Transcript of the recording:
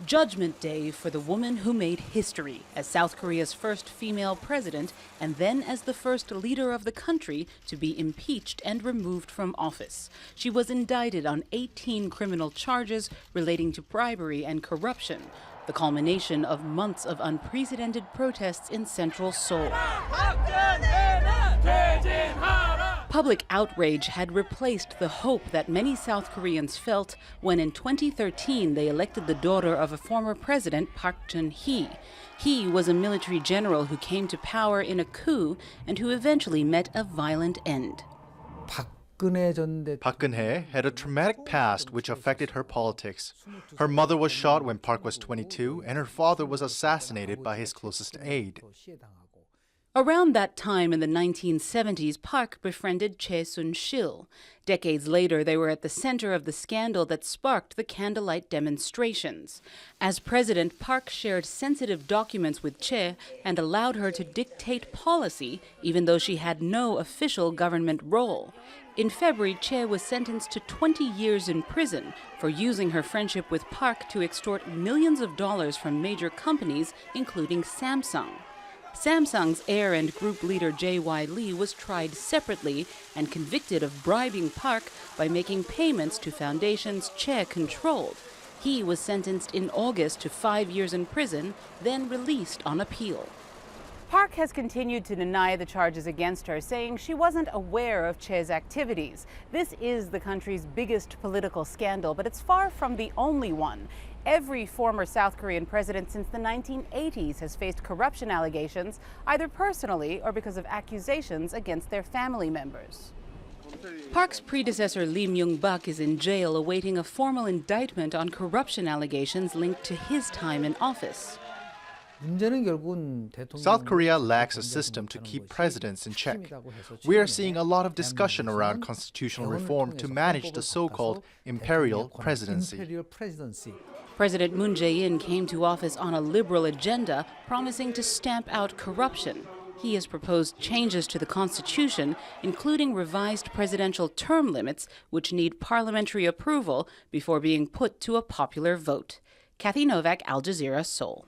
Judgment Day for the woman who made history as South Korea's first female president and then as the first leader of the country to be impeached and removed from office. She was indicted on 18 criminal charges relating to bribery and corruption, the culmination of months of unprecedented protests in central Seoul. Public outrage had replaced the hope that many South Koreans felt when in 2013 they elected the daughter of a former president, Park Geun-hye. He was a military general who came to power in a coup and who eventually met a violent end. Park Geun-hye had a traumatic past which affected her politics. Her mother was shot when Park was 22, and her father was assassinated by his closest aide. Around that time in the 1970s, Park befriended Chae Sun-sil. Decades later, they were at the center of the scandal that sparked the candlelight demonstrations. As president, Park shared sensitive documents with Chae and allowed her to dictate policy, even though she had no official government role. In February, Chae was sentenced to 20 years in prison for using her friendship with Park to extort millions of dollars from major companies, including Samsung. Samsung's heir and group leader J.Y. Lee was tried separately and convicted of bribing Park by making payments to foundations Chae controlled. He was sentenced in August to 5 years in prison, then released on appeal. Park has continued to deny the charges against her, saying she wasn't aware of Chae's activities. This is the country's biggest political scandal, but it's far from the only one. Every former South Korean president since the 1980s has faced corruption allegations, either personally or because of accusations against their family members. Park's predecessor Lee Myung-bak is in jail awaiting a formal indictment on corruption allegations linked to his time in office. South Korea lacks a system to keep presidents in check. We are seeing a lot of discussion around constitutional reform to manage the so-called imperial presidency. President Moon Jae-in came to office on a liberal agenda, promising to stamp out corruption. He has proposed changes to the constitution, including revised presidential term limits, which need parliamentary approval before being put to a popular vote. Novak, Al Jazeera, Seoul.